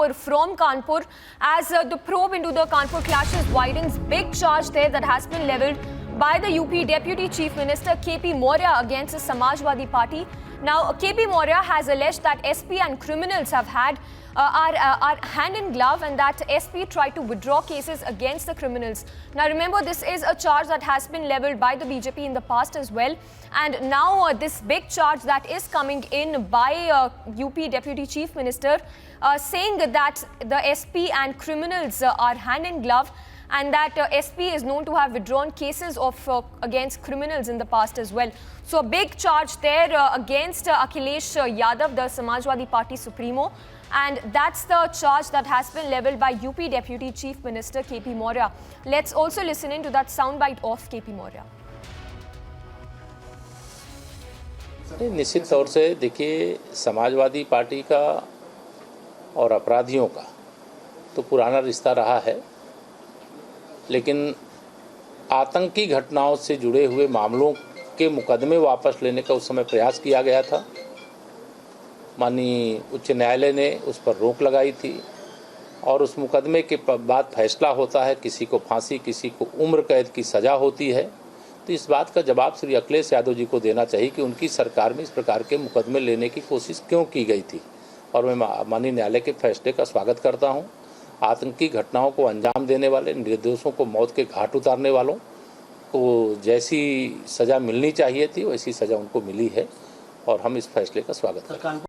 Thakur from Kanpur. As the probe into the Kanpur clashes widens, big charge there that has been levelled by the UP Deputy Chief Minister KP Maurya against the Samajwadi Party. Now, KP Maurya has alleged that SP and criminals have had are hand in glove, and that SP tried to withdraw cases against the criminals. Now remember, this is a charge that has been levelled by the BJP in the past as well, and now this big charge that is coming in by UP Deputy Chief Minister saying that the SP and criminals are hand in glove, and that SP is known to have withdrawn cases of against criminals in the past as well. So a big charge there against Akhilesh Yadav, the Samajwadi Party Supremo, and that's the charge that has been levelled by UP Deputy Chief Minister KP Maurya. Let's also listen in to that soundbite of KP Maurya. निश्चित तौर से देखिए, Samajwadi party का और अपराधियों का तो पुराना रिश्ता रहा है, लेकिन आतंकी घटनाओं से जुड़े हुए मामलों के मुकदमे वापस लेने का उस समय प्रयास किया गया था। माननीय उच्च न्यायालय ने उस पर रोक लगाई थी और उस मुकदमे के बाद फैसला होता है, किसी को फांसी, किसी को उम्र कैद की सज़ा होती है। तो इस बात का जवाब श्री अखिलेश यादव जी को देना चाहिए कि उनकी सरकार में इस प्रकार के मुकदमे लेने की कोशिश क्यों की गई थी। और मैं माननीय न्यायालय के फैसले का स्वागत करता हूं। आतंकी घटनाओं को अंजाम देने वाले, निर्दोषों को मौत के घाट उतारने वालों को जैसी सज़ा मिलनी चाहिए थी वैसी सज़ा उनको मिली है और हम इस फैसले का स्वागत करते हैं।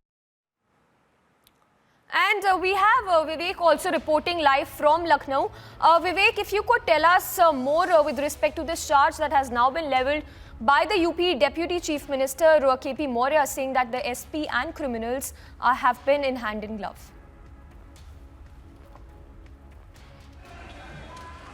And we have Vivek also reporting live from Lucknow. Vivek, if you could tell us more with respect to this charge that has now been levelled by the UP Deputy Chief Minister KP Maurya, saying that the SP and criminals have been in hand in glove.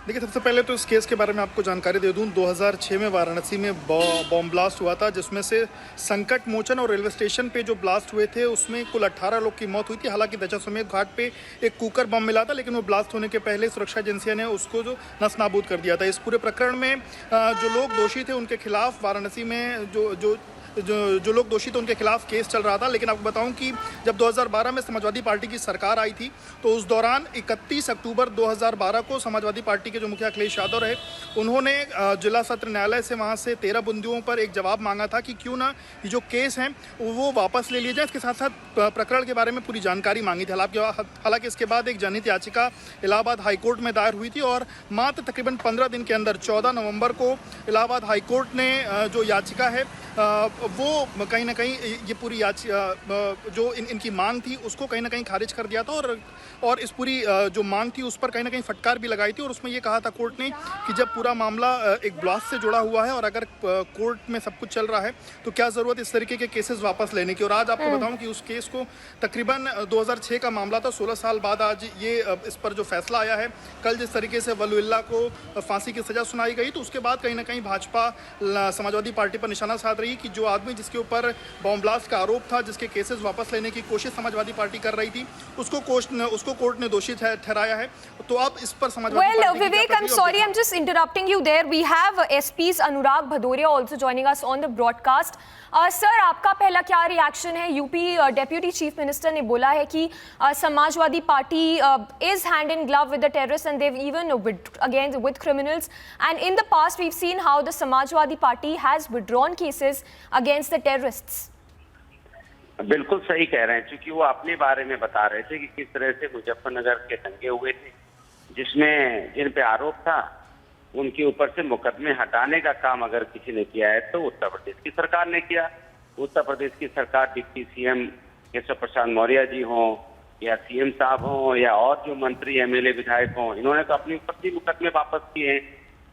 देखिए, सबसे पहले तो इस case के बारे में आपको जानकारी दे दूं। 2006 में वाराणसी में बॉम्ब ब्लास्ट हुआ था, जिसमें से संकट मोचन और रेलवे स्टेशन पे जो ब्लास्ट हुए थे उसमें कुल 18 लोग की मौत हुई थी। हालांकि दशाश्वमेध घाट पे एक कुकर बम मिला था, लेकिन वो ब्लास्ट होने के पहले सुरक्षा एजेंसियों ने उसको जो नस्तानाबूद कर दिया था। इस पूरे प्रकरण में जो लोग दोषी थे उनके खिलाफ वाराणसी में जो लोग दोषी थे उनके खिलाफ केस चल रहा था। लेकिन आपको बताऊं कि जब 2012 में समाजवादी पार्टी की सरकार आई थी तो उस दौरान 31 अक्टूबर 2012 को समाजवादी पार्टी के जो मुखिया अखिलेश यादव रहे, उन्होंने जिला सत्र न्यायालय से वहां से 13 बंदियों पर एक जवाब मांगा था कि क्यों ना ये जो केस हैं वो वापस ले लिए जाए। इसके साथ साथ प्रकरण के बारे में पूरी जानकारी मांगी थी। हालांकि इसके बाद एक जनहित याचिका इलाहाबाद हाईकोर्ट में दायर हुई थी और मात्र तकरीबन 15 दिन के अंदर 14 नवंबर को इलाहाबाद हाईकोर्ट ने जो याचिका है वो कहीं ना कहीं ये पूरी जो इनकी मांग थी उसको कहीं ना कहीं खारिज कर दिया था और इस पूरी जो मांग थी उस पर कहीं ना कहीं फटकार भी लगाई थी। और उसमें ये कहा था कोर्ट ने कि जब पूरा मामला एक ब्लास्ट से जुड़ा हुआ है और अगर कोर्ट में सब कुछ चल रहा है तो क्या ज़रूरत इस तरीके के केसेस वापस लेने की। और आज आपको बताऊं कि उस केस को तकरीबन 2006 का मामला था, 16 साल बाद आज ये इस पर जो फैसला आया है। कल जिस तरीके से वलीउल्लाह को फांसी की सज़ा सुनाई गई तो उसके बाद कहीं ना कहीं भाजपा समाजवादी पार्टी पर निशाना साध रही कि जो आदमी जिसके ऊपर बॉम्ब ब्लास्ट का आरोप था, जिसके केसेस वापस लेने की कोशिश समाजवादी पार्टी कर रही थी, उसको कोर्ट ने दोषी ठहराया है। तो अब इस पर Samajwadi party Vivek, I'm sorry, I'm just interrupting you there. We have SP's Anurag Bhadoria also joining us on the broadcast. Sir, आपका पहला क्या रिएक्शन है? यूपी डेप्यूटी चीफ मिनिस्टर ने बोला है कि Samajwadi party is hand in glove with the terrorists and they've even with criminals, and in the past we've seen how the Samajwadi Party has withdrawn cases against the terrorists. बिल्कुल सही कह रहे हैं, क्योंकि वो अपने बारे में बता रहे थे कि किस तरह से मुजफ्फरनगर के दंगे हुए थे, जिसमें जिन पे आरोप था उनके ऊपर से मुकदमे हटाने का काम अगर किसी ने किया है तो उत्तर प्रदेश की सरकार ने किया। उत्तर प्रदेश की सरकार डिप्टी सीएम केशव प्रसाद मौर्य जी हों या सीएम साहब हों या और जो मंत्री एमएलए विधायक हों, इन्होंने तो अपने ऊपर से मुकदमे वापस किए हैं।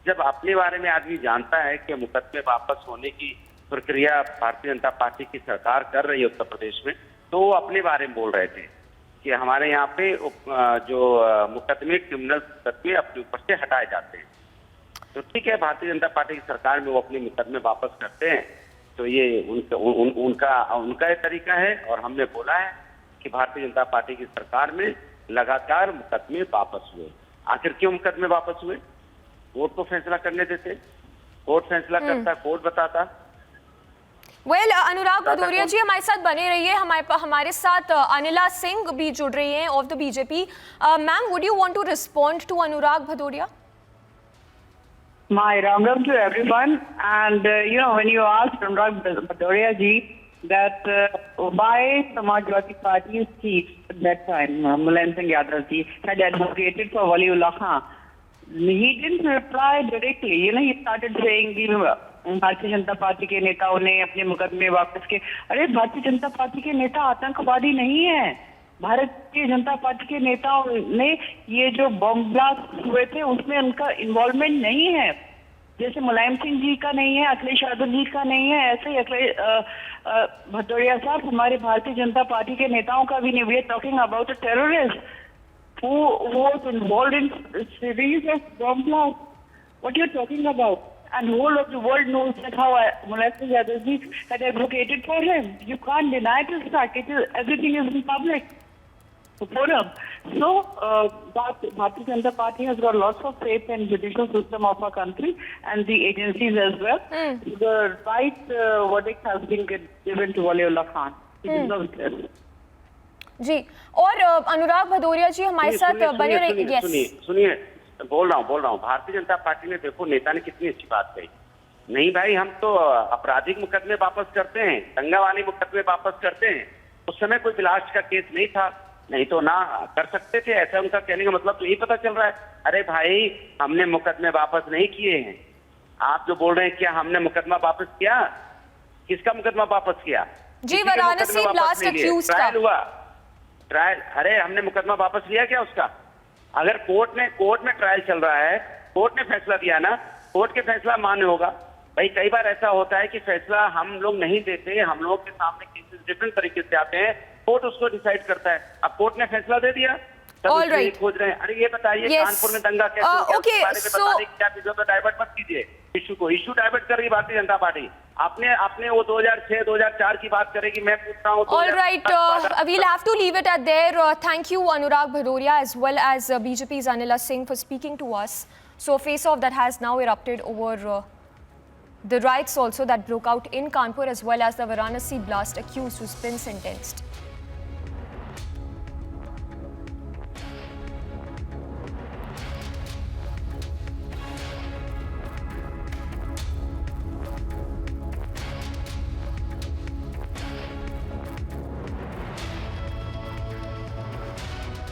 जब अपने बारे में आदमी जानता है कि मुकदमे वापस होने की प्रक्रिया भारतीय जनता पार्टी की सरकार कर रही है उत्तर प्रदेश में, तो वो अपने बारे में बोल रहे थे कि हमारे यहाँ पे जो मुकदमे क्रिमिनल मुकदमे अपने ऊपर से हटाए जाते हैं। तो ठीक है, भारतीय जनता पार्टी की सरकार में वो अपने मुकदमे वापस करते हैं, तो ये उनका ये तरीका है। और हमने बोला है कि भारतीय जनता पार्टी की सरकार में लगातार मुकदमे वापस हुए। आखिर क्यों मुकदमे वापस हुए? कोर्ट को फैसला करने देते, कोर्ट फैसला करता, कोर्ट बताता। वेल अनुराग भदौरिया जी हमारे साथ बने रहिए, हमारे साथ अनिला सिंह भी जुड़ रही हैं of the BJP. Ma'am, would you want to respond to Anurag Bhadauria? My Ram Ram to everyone. And, when you asked Anurag Bhadoria ji that why Samajwadi Party's chief at that time, Mulayam Singh Yadav ji, had advocated for Waliullah Khan, he didn't reply directly. He started saying, Bharatiya Janata party के नेताओं ने अपने मुकदमे वापस किए. अरे Bharatiya Janata party के नेता आतंकवादी नहीं है. भारतीय जनता पार्टी के नेताओं ने ये जो बम ब्लास्ट हुए थे उसमें उनका इन्वॉल्वमेंट नहीं है. जैसे मुलायम सिंह जी का नहीं है, अखिलेश यादव जी का नहीं है, ऐसे ही भदौरिया साहब हमारे भारतीय जनता पार्टी के नेताओं का भी नहीं. We are talking about a terrorist who was involved in series of bomb blast. What you are talking about? And whole of the world knows that how Mulayam Singh Yadav ji had advocated for him. You can't deny this fact. Everything is in public forum. So, Bharatiya Janata Party has got lots of faith in judicial system of our country and the agencies as well. The right verdict has been given to Waliullah Khan. He deserves this. जी, और अनुराग भदौरिया जी हमारे साथ बने रहिए. सुनिए, बोल रहा हूँ Bharatiya Janata party ने, देखो नेता ने कितनी अच्छी बात कही. नहीं भाई, हम तो आपराधिक मुकदमे वापस करते हैं, दंगा वाले मुकदमे वापस करते हैं. उस समय कोई ब्लास्ट का केस नहीं था, नहीं तो ना कर सकते थे. ऐसा उनका कहने का मतलब तो यही पता चल रहा है. अरे भाई, हमने मुकदमे वापस नहीं किए हैं. आप जो बोल रहे हैं क्या हमने मुकदमा वापस किया? किसका मुकदमा वापस किया? जी, वाराणसी ब्लास्ट अक्यूज का ट्रायल हुआ. ट्रायल, अरे हमने मुकदमा वापस लिया क्या उसका? अगर कोर्ट में ट्रायल चल रहा है, कोर्ट ने फैसला दिया ना, कोर्ट के फैसला मान्य होगा. भाई कई बार ऐसा होता है कि फैसला हम लोग नहीं देते, हम लोग के सामने केसेस डिफरेंट तरीके से आते हैं, कोर्ट उसको डिसाइड करता है. अब कोर्ट ने फैसला दे दिया, All right. खोज रहे हैं. अरे ये बताइए, Yes. कानपुर में दंगा कैसे हो गया? okay, बारे में so- बताने की क्या चीजों पर डाइवर्ट मत कीजिए इशू डाइवर्ट कर रही भारतीय जनता पार्टी. आपने वो 2006-2004 की बात करेगी, मैं पूछ रहा हूँ. All right, we'll have to leave it at there. Thank you, Anurag Bhadoria, as well as BJP's Anila Singh for speaking to us. So, a face-off that has now erupted over the riots also that broke out in Kanpur, as well as the Varanasi blast accused who's been sentenced.